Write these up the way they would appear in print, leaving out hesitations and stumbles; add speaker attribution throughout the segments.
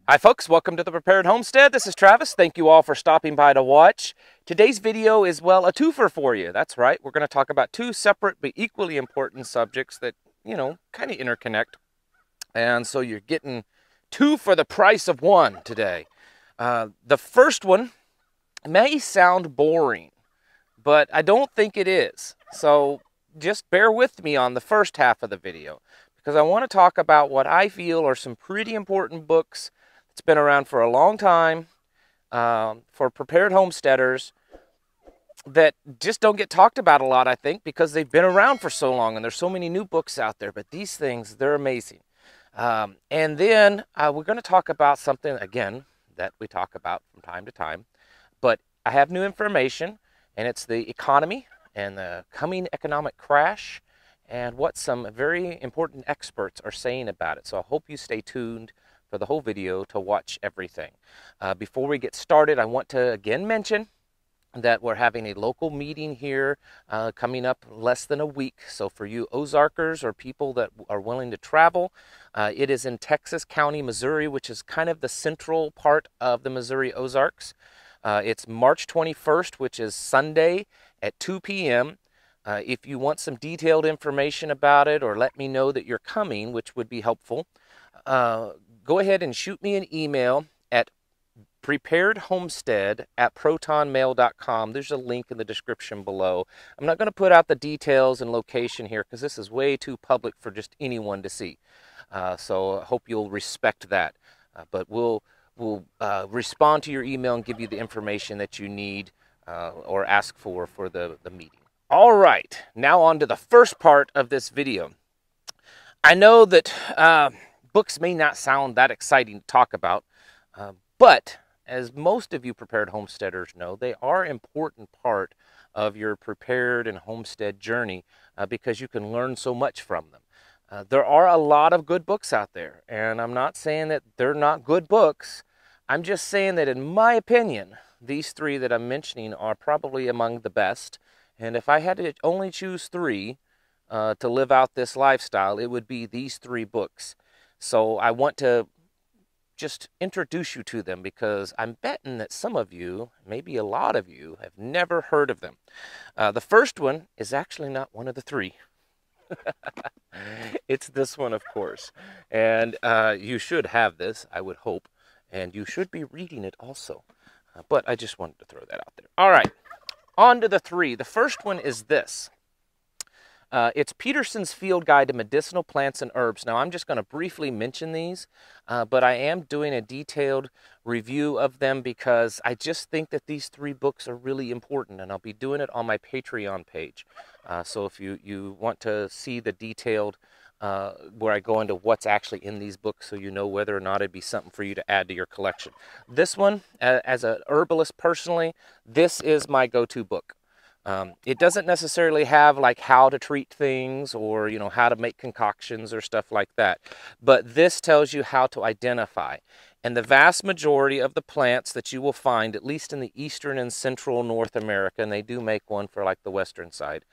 Speaker 1: Hi folks, welcome to the Prepared Homestead. This is Travis. Thank you all for stopping by to watch. Today's video is, well, a twofer for you. That's right. We're going to talk about two separate but equally important subjects that, kind of interconnect. And so you're getting two for the price of one today. The first one may sound boring, but I don't think it is. So just bear with me on the first half of the video, because I want to talk about what I feel are some pretty important books. It's been around for a long time for prepared homesteaders that just don't get talked about a lot, I think, because they've been around for so long and there's so many new books out there. But these things, they're amazing. And then we're going to talk about something, again, that we talk about from time to time. But I have new information, and it's the economy and the coming economic crash and what some very important experts are saying about it. So I hope you stay tuned for the whole video to watch everything. Before we get started, I want to again mention that we're having a local meeting here coming up less than a week. So for you Ozarkers or people that are willing to travel, it is in Texas County, Missouri, which is kind of the central part of the Missouri Ozarks. It's March 21st, which is Sunday at 2 p.m. If you want some detailed information about it, or let me know that you're coming, which would be helpful, go ahead and shoot me an email at preparedhomestead@protonmail.com. There's a link in the description below. I'm not going to put out the details and location here because this is way too public for just anyone to see. So I hope you'll respect that. But we'll respond to your email and give you the information that you need or ask for the meeting. All right, now on to the first part of this video. I know that books may not sound that exciting to talk about, but as most of you prepared homesteaders know, they are an important part of your prepared and homestead journey because you can learn so much from them. There are a lot of good books out there, and I'm not saying that they're not good books. I'm just saying that in my opinion, these three that I'm mentioning are probably among the best. And if I had to only choose three to live out this lifestyle, it would be these three books. So I want to just introduce you to them because I'm betting that some of you, maybe a lot of you, have never heard of them. The first one is actually not one of the three. It's this one, of course. And you should have this, I would hope. And you should be reading it also. But I just wanted to throw that out there. All right, on to the three. The first one is this. It's Peterson's Field Guide to Medicinal Plants and Herbs. Now, I'm just going to briefly mention these, but I am doing a detailed review of them because I just think that these three books are really important, and I'll be doing it on my Patreon page. So if you want to see the detailed, where I go into what's actually in these books so you know whether or not it'd be something for you to add to your collection. This one, as an herbalist personally, this is my go-to book. It doesn't necessarily have like how to treat things or, how to make concoctions or stuff like that. But this tells you how to identify. And the vast majority of the plants that you will find, at least in the eastern and central North America, and they do make one for like the western side,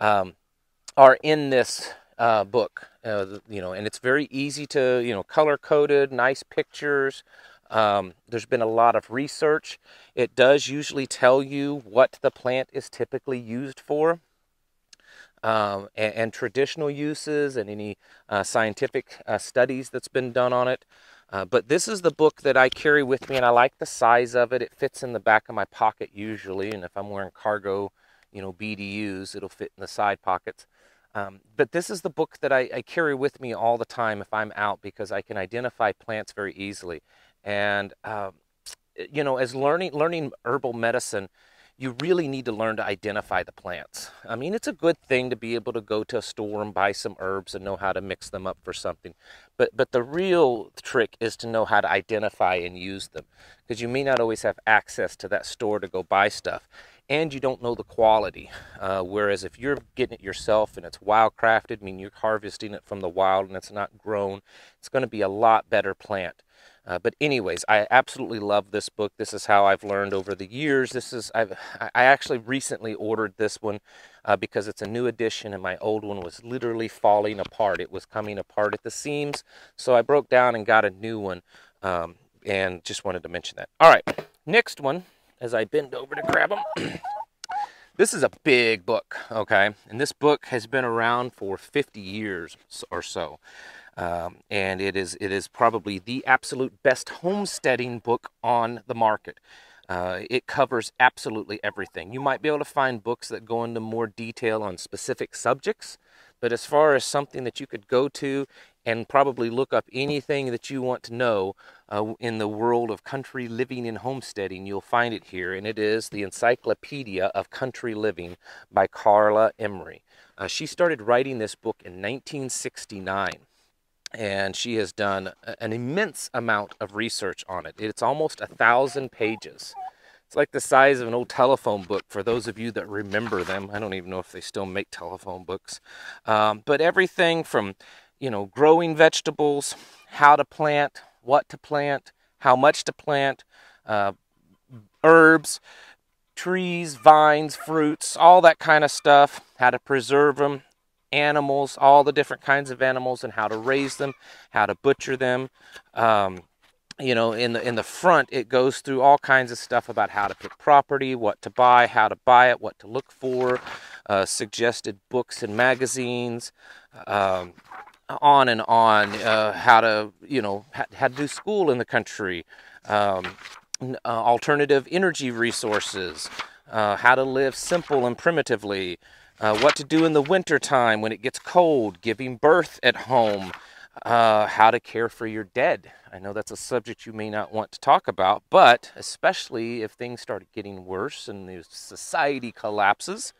Speaker 1: are in this book. And it's very easy to, color-coded, nice pictures. There's been a lot of research. It does usually tell you what the plant is typically used for, and traditional uses and any scientific studies that's been done on it. But this is the book that I carry with me, and I like the size of it. It fits in the back of my pocket usually, and if I'm wearing cargo, BDUs, it'll fit in the side pockets. But this is the book that I carry with me all the time if I'm out because I can identify plants very easily. And, as learning herbal medicine, you really need to learn to identify the plants. I mean, it's a good thing to be able to go to a store and buy some herbs and know how to mix them up for something. But the real trick is to know how to identify and use them, because you may not always have access to that store to go buy stuff. And you don't know the quality. Whereas if you're getting it yourself and it's wild crafted, I mean, you're harvesting it from the wild and it's not grown, it's going to be a lot better plant. But anyways, I absolutely love this book. This is how I've learned over the years. I actually recently ordered this one because it's a new edition and my old one was literally falling apart. It was coming apart at the seams. So I broke down and got a new one And just wanted to mention that. All right, next one, as I bend over to grab them. This is a big book, okay? And this book has been around for 50 years or so. And it is probably the absolute best homesteading book on the market. It covers absolutely everything. You might be able to find books that go into more detail on specific subjects, but as far as something that you could go to and probably look up anything that you want to know in the world of country living and homesteading, you'll find it here, and it is the Encyclopedia of Country Living by Carla Emery. She started writing this book in 1969. And she has done an immense amount of research on it. It's almost 1,000 pages. It's like the size of an old telephone book for those of you that remember them. I don't even know if they still make telephone books. But everything from, you know, growing vegetables, how to plant, what to plant, how much to plant, herbs, trees, vines, fruits, all that kind of stuff, how to preserve them, animals, all the different kinds of animals and how to raise them, how to butcher them. You know, in the front, it goes through all kinds of stuff about how to pick property, what to buy, how to buy it, what to look for, suggested books and magazines, on and on, how to, you know, how to do school in the country, alternative energy resources, how to live simple and primitively, what to do in the winter time when it gets cold, giving birth at home, how to care for your dead. I know that's a subject you may not want to talk about, but especially if things start getting worse and the society collapses,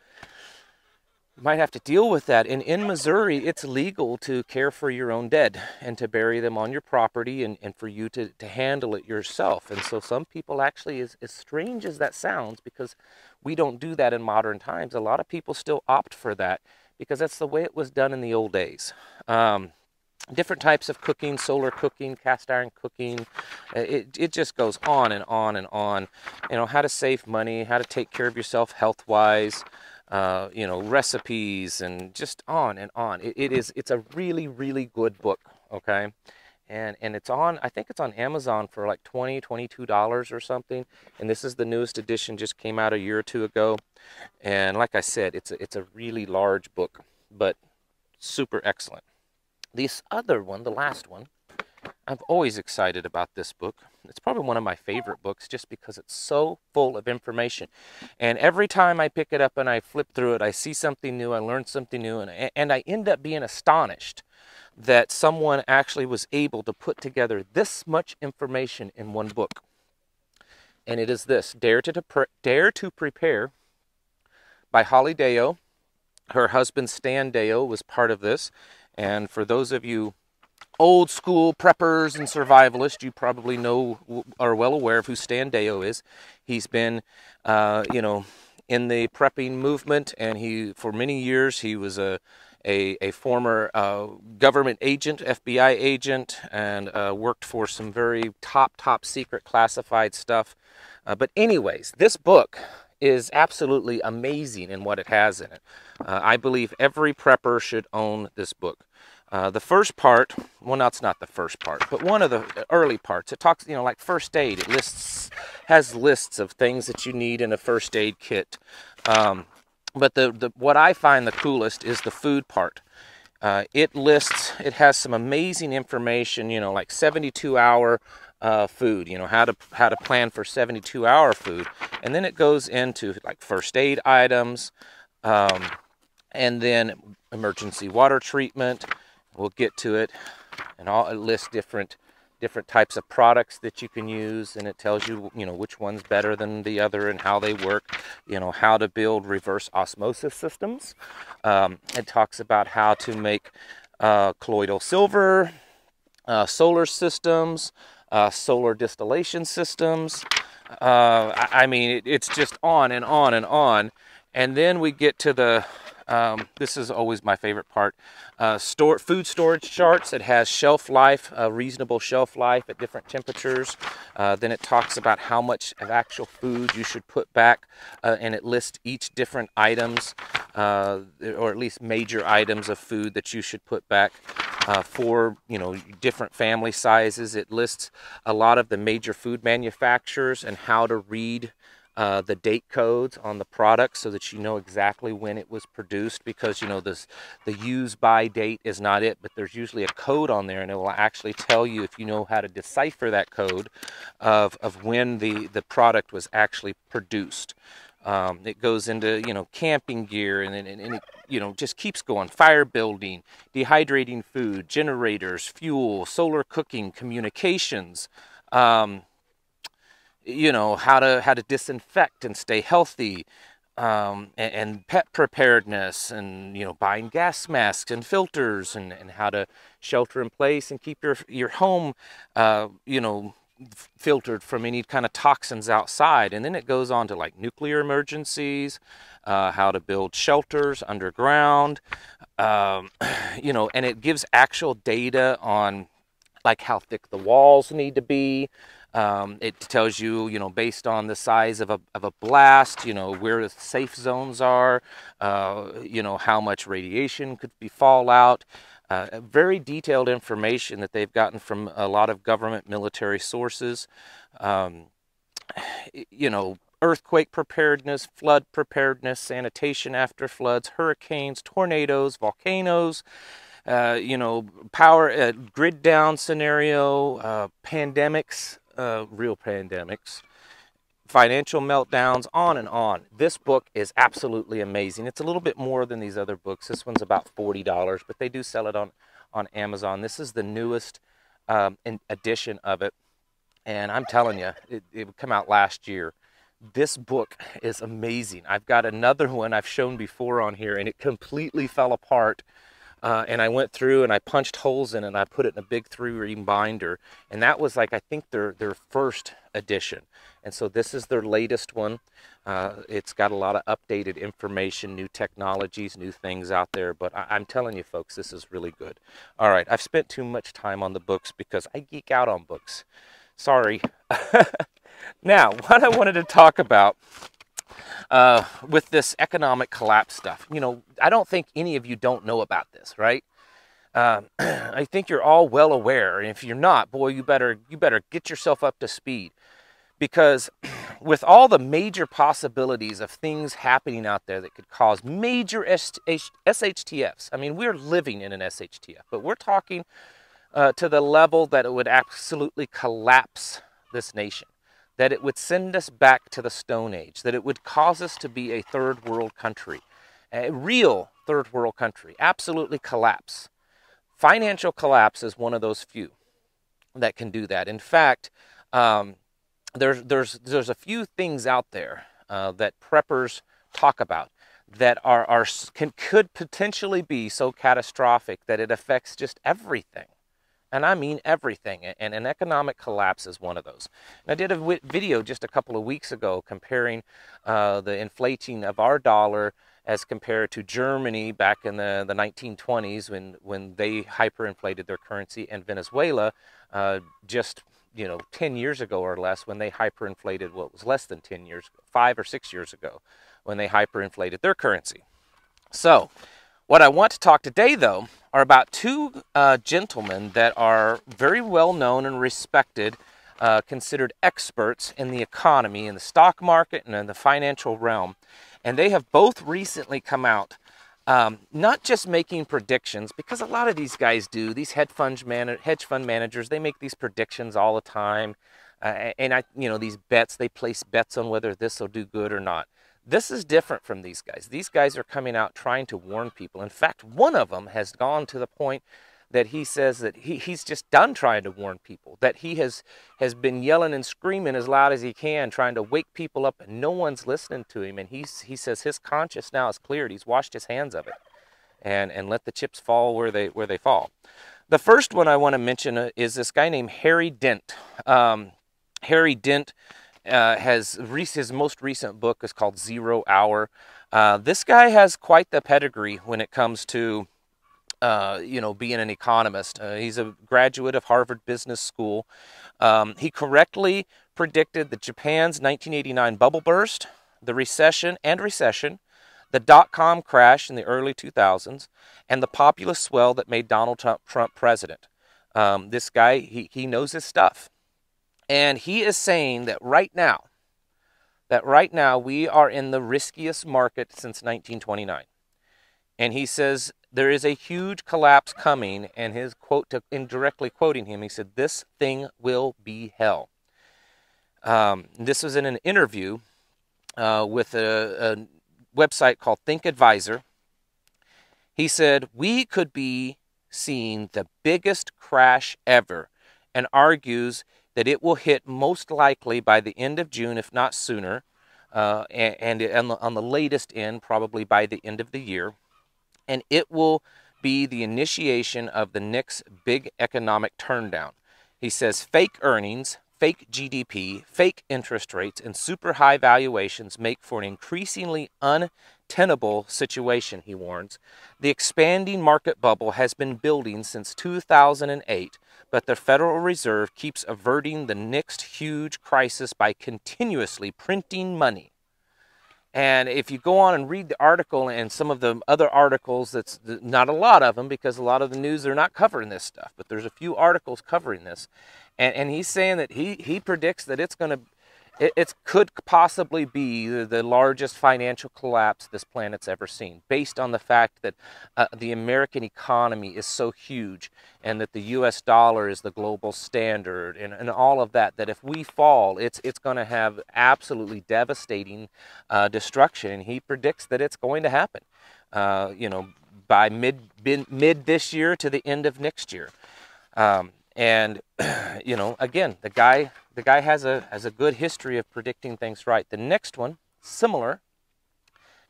Speaker 1: you might have to deal with that. And in Missouri, it's legal to care for your own dead and to bury them on your property and for you to handle it yourself. And so some people actually, as strange as that sounds, because we don't do that in modern times, a lot of people still opt for that because that's the way it was done in the old days. Different types of cooking, solar cooking, cast iron cooking, it just goes on and on and on. You know, how to save money, how to take care of yourself health-wise, you know, recipes, and just on and on. It's a really, really good book, okay? And it's on, I think it's on Amazon for like $22 or something. And this is the newest edition, just came out a year or two ago. And like I said, it's a really large book, but super excellent. This other one, the last one, I'm always excited about this book. It's probably one of my favorite books just because it's so full of information. And every time I pick it up and I flip through it, I see something new, I learn something new, and I end up being astonished that someone actually was able to put together this much information in one book. And it is this, Dare to Prepare by Holly Deyo. Her husband Stan Deyo was part of this. And for those of you old school preppers and survivalists, you probably know, are well aware of who Stan Deyo is. He's been, you know, in the prepping movement, and for many years, he was a former government agent, FBI agent, and worked for some very top secret classified stuff. But anyways, this book is absolutely amazing in what it has in it. I believe every prepper should own this book. The first part, well, no, it's not the first part, but one of the early parts, it talks, you know, like first aid. It has lists of things that you need in a first aid kit. But what I find the coolest is the food part. It has some amazing information, you know, like 72-hour food, you know, how to plan for 72-hour food. And then it goes into like first aid items, and then emergency water treatment. We'll get to it, and it lists different types of products that you can use, and it tells you, you know, which one's better than the other and how they work, you know, how to build reverse osmosis systems. It talks about how to make colloidal silver, solar systems, solar distillation systems. I mean, it's just on and on and on. And then we get to the, this is always my favorite part, food storage charts. It has shelf life, reasonable shelf life at different temperatures. Then it talks about how much of actual food you should put back, and it lists each different items, or at least major items of food that you should put back. for, different family sizes. It lists a lot of the major food manufacturers and how to read the date codes on the product so that you know exactly when it was produced, because the use by date is not it, but there's usually a code on there, and it will actually tell you, if you know how to decipher that code, of when the product was actually produced. It goes into camping gear, and it just keeps going. Fire building, dehydrating food, generators, fuel, solar cooking, communications. How to disinfect and stay healthy, and pet preparedness, and buying gas masks and filters, and how to shelter in place and keep your home filtered from any kind of toxins outside. And then it goes on to like nuclear emergencies, how to build shelters underground, and it gives actual data on like how thick the walls need to be. It tells you, based on the size of a blast, where the safe zones are, how much radiation could be fallout. Very detailed information that they've gotten from a lot of government military sources. Earthquake preparedness, flood preparedness, sanitation after floods, hurricanes, tornadoes, volcanoes, power, grid down scenario, pandemics, real pandemics, financial meltdowns, on and on. This book is absolutely amazing. It's a little bit more than these other books. This one's about $40, but they do sell it on Amazon. This is the newest edition of it, and I'm telling you, it would come out last year. This book is amazing. I've got another one I've shown before on here, and it completely fell apart. And I went through and I punched holes in it, and I put it in a big 3-ring binder. And that was like, I think their first edition. And so this is their latest one. It's got a lot of updated information, new technologies, new things out there. But I'm telling you, folks, this is really good. All right, I've spent too much time on the books because I geek out on books. Sorry. Now, what I wanted to talk about with this economic collapse stuff, I don't think any of you don't know about this, right? I think you're all well aware, and if you're not, boy, you better get yourself up to speed, because with all the major possibilities of things happening out there that could cause major SHTFs, I mean, we're living in an SHTF, but we're talking to the level that it would absolutely collapse this nation, that it would send us back to the Stone Age, that it would cause us to be a third world country, a real third world country, absolutely collapse. Financial collapse is one of those few that can do that. In fact, there's a few things out there that preppers talk about that could potentially be so catastrophic that it affects just everything. And I mean everything, and an economic collapse is one of those. And I did a video just a couple of weeks ago comparing the inflating of our dollar as compared to Germany back in the 1920s when they hyperinflated their currency, and Venezuela just 10 years ago or less when they hyperinflated, what was less than 10 years, 5 or 6 years ago, when they hyperinflated their currency. So what I want to talk today, though, are about two gentlemen that are very well known and respected, considered experts in the economy, in the stock market, and in the financial realm. And they have both recently come out, not just making predictions, because a lot of these guys do, these hedge fund managers, they make these predictions all the time. And these bets, they place bets on whether this will do good or not. This is different from these guys. These guys are coming out trying to warn people. In fact, one of them has gone to the point that he says that he's just done trying to warn people, that he has been yelling and screaming as loud as he can, trying to wake people up, and no one's listening to him. And he says his conscience now is cleared. He's washed his hands of it and let the chips fall where they fall. The first one I want to mention is this guy named Harry Dent. Harry Dent his most recent book is called 0 Hour. This guy has quite the pedigree when it comes to being an economist. He's a graduate of Harvard Business School. He correctly predicted the Japan's 1989 bubble burst, the recession, the dot-com crash in the early 2000s, and the populist swell that made Donald Trump president. This guy, he knows his stuff. And he is saying that right now we are in the riskiest market since 1929. And he says there is a huge collapse coming, and his quote, indirectly quoting him, he said, "This thing will be hell." This was in an interview with a website called Think Advisor. He said, "We could be seeing the biggest crash ever," and argues that it will hit most likely by the end of June, if not sooner, and on the latest end, probably by the end of the year. And it will be the initiation of the next big economic turndown. He says fake earnings, fake GDP, fake interest rates, and super high valuations make for an increasingly untenable situation, he warns. The expanding market bubble has been building since 2008, but the Federal Reserve keeps averting the next huge crisis by continuously printing money. And if you go on and read the article and some of the other articles, that's not a lot of them, because a lot of the news, they're not covering this stuff, but there's a few articles covering this. And he's saying that he predicts that it could possibly be the largest financial collapse this planet's ever seen, based on the fact that the American economy is so huge, and that the U.S. dollar is the global standard, and all of that, that if we fall, it's going to have absolutely devastating destruction. And he predicts that it's going to happen, by mid this year to the end of next year. And again, the guy has a good history of predicting things right. The next one, similar,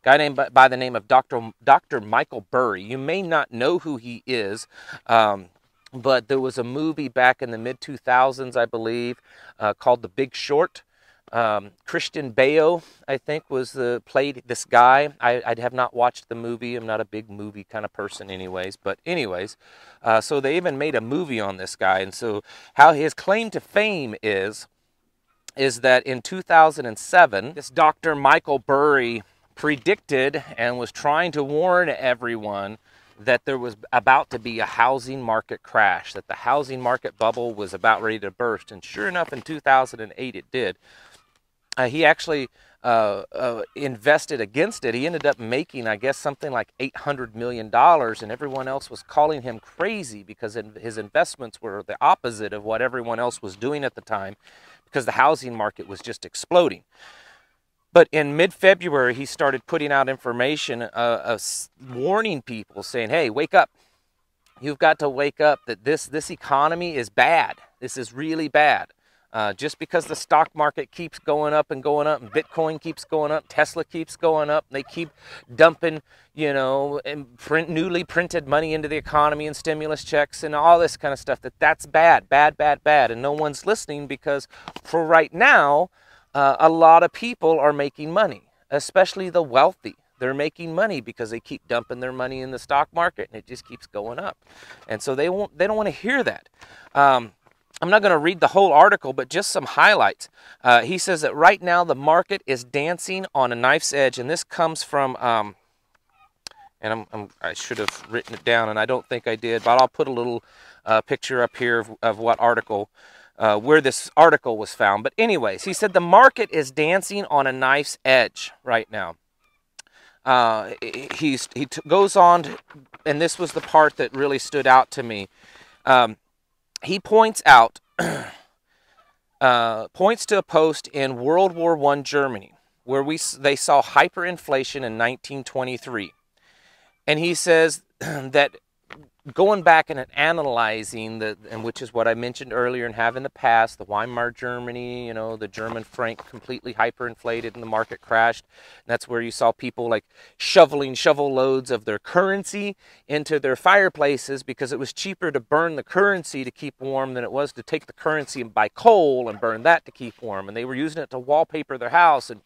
Speaker 1: guy named by the name of Dr. Michael Burry. You may not know who he is, but there was a movie back in the mid-2000s, I believe, called The Big Short. Christian Bale, I think, played this guy. I have not watched the movie. I'm not a big movie kind of person anyways. But anyways, so they even made a movie on this guy. And so how his claim to fame is that in 2007, this Dr. Michael Burry predicted and was trying to warn everyone that there was about to be a housing market crash, that the housing market bubble was about ready to burst. And sure enough, in 2008, it did. He actually invested against it. He ended up making, I guess, something like $800 million, and everyone else was calling him crazy because his investments were the opposite of what everyone else was doing at the time, because the housing market was just exploding. But in mid-February, he started putting out information warning people, saying, hey, wake up. You've got to wake up, that this economy is bad. This is really bad. Just because the stock market keeps going up, and Bitcoin keeps going up, Tesla keeps going up, they keep dumping, newly printed money into the economy and stimulus checks and all this kind of stuff, that's bad. And no one's listening, because for right now, a lot of people are making money, especially the wealthy. They're making money because they keep dumping their money in the stock market, and it just keeps going up. And so they don't want to hear that. I'm not going to read the whole article, but just some highlights. He says that right now the market is dancing on a knife's edge, and this comes from, and I should have written it down, and I don't think I did, but I'll put a little picture up here of what article, where this article was found. But anyways, he said the market is dancing on a knife's edge right now. He goes on, and this was the part that really stood out to me. He points out, points to a post in World War I Germany, where they saw hyperinflation in 1923. And he says that going back and analyzing, and which is what I mentioned earlier and have in the past, the Weimar Germany, the German franc completely hyperinflated and the market crashed. And that's where you saw people like shovel loads of their currency into their fireplaces, because it was cheaper to burn the currency to keep warm than it was to take the currency and buy coal and burn that to keep warm. And they were using it to wallpaper their house, and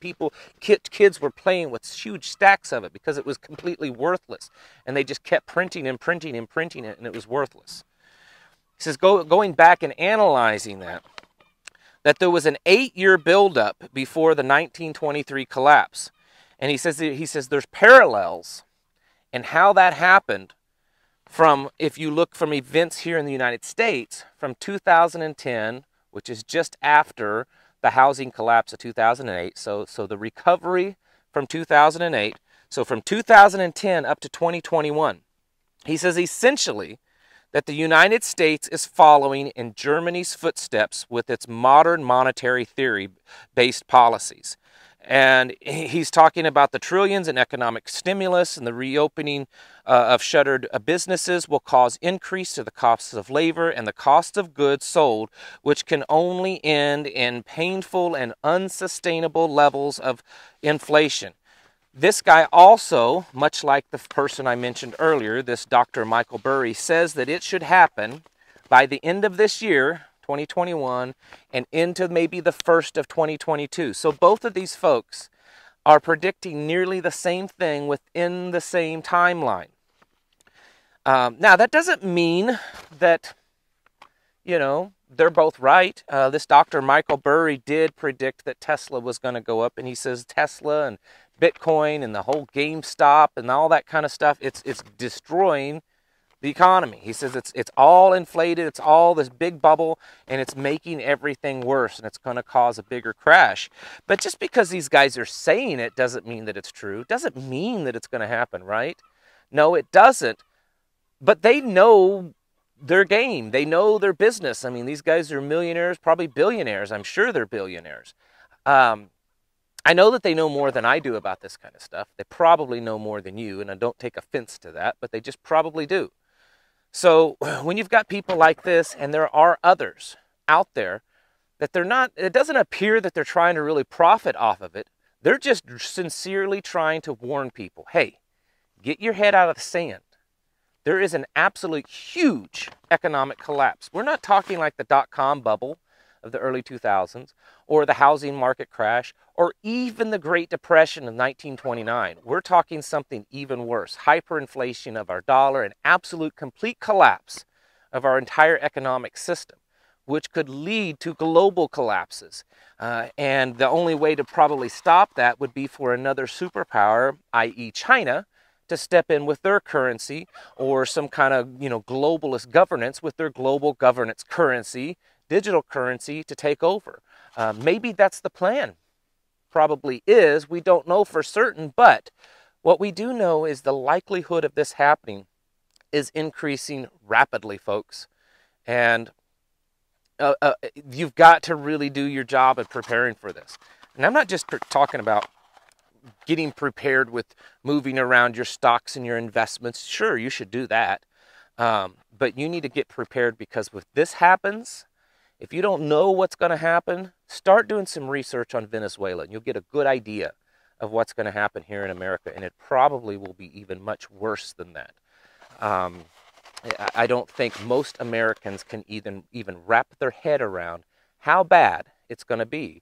Speaker 1: kids were playing with huge stacks of it because it was completely worthless. And they just kept printing and printing and printing it, and it was worthless. He says, going back and analyzing that there was an 8-year buildup before the 1923 collapse. And he says there's parallels in how that happened from, if you look from events here in the United States from 2010, which is just after the housing collapse of 2008. So the recovery from 2008. So from 2010 up to 2021, he says essentially that the United States is following in Germany's footsteps with its modern monetary theory-based policies. And he's talking about the trillions in economic stimulus, and the reopening of shuttered businesses will cause increase to the costs of labor and the cost of goods sold, which can only end in painful and unsustainable levels of inflation. This guy also, much like the person I mentioned earlier, this Dr. Michael Burry, says that it should happen by the end of this year, 2021, and into maybe the first of 2022. So both of these folks are predicting nearly the same thing within the same timeline. Now, that doesn't mean that, you know, they're both right. This Dr. Michael Burry did predict that Tesla was going to go up, and he says Tesla and Bitcoin and the whole GameStop and all that kind of stuff, it's destroying the economy. He says it's all inflated, it's all this big bubble, and it's making everything worse, and it's going to cause a bigger crash. But just because these guys are saying it doesn't mean that it's true. Doesn't mean that it's going to happen, right? No, it doesn't. But they know their game. They know their business. I mean, these guys are millionaires, probably billionaires. I'm sure they're billionaires. I know that they know more than I do about this kind of stuff. They probably know more than you, and I don't take offense to that, but they just probably do. So when you've got people like this, and there are others out there, that they're not, it doesn't appear that they're trying to really profit off of it. They're just sincerely trying to warn people, hey, get your head out of the sand. There is an absolute huge economic collapse. We're not talking like the dot-com bubble of the early 2000s, or the housing market crash, or even the Great Depression of 1929. We're talking something even worse. Hyperinflation of our dollar, an absolute complete collapse of our entire economic system, which could lead to global collapses. And the only way to probably stop that would be for another superpower, i.e. China, to step in with their currency, or some kind of, you know, globalist governance with their global governance currency, digital currency, to take over. Maybe that's the plan. Probably is. We don't know for certain, but what we do know is the likelihood of this happening is increasing rapidly, folks. And you've got to really do your job of preparing for this. And I'm not just talking about getting prepared with moving around your stocks and your investments. Sure, you should do that. But you need to get prepared, because if this happens, if you don't know what's going to happen, start doing some research on Venezuela, and you'll get a good idea of what's going to happen here in America, and it probably will be even much worse than that. I don't think most Americans can even wrap their head around how bad it's going to be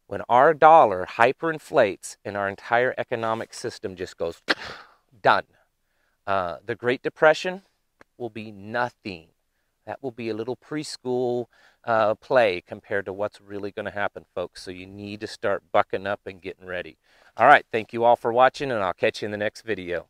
Speaker 1: when our dollar hyperinflates and our entire economic system just goes done. The Great Depression will be nothing. That will be a little preschool play compared to what's really going to happen, folks. So you need to start bucking up and getting ready. All right, thank you all for watching, and I'll catch you in the next video.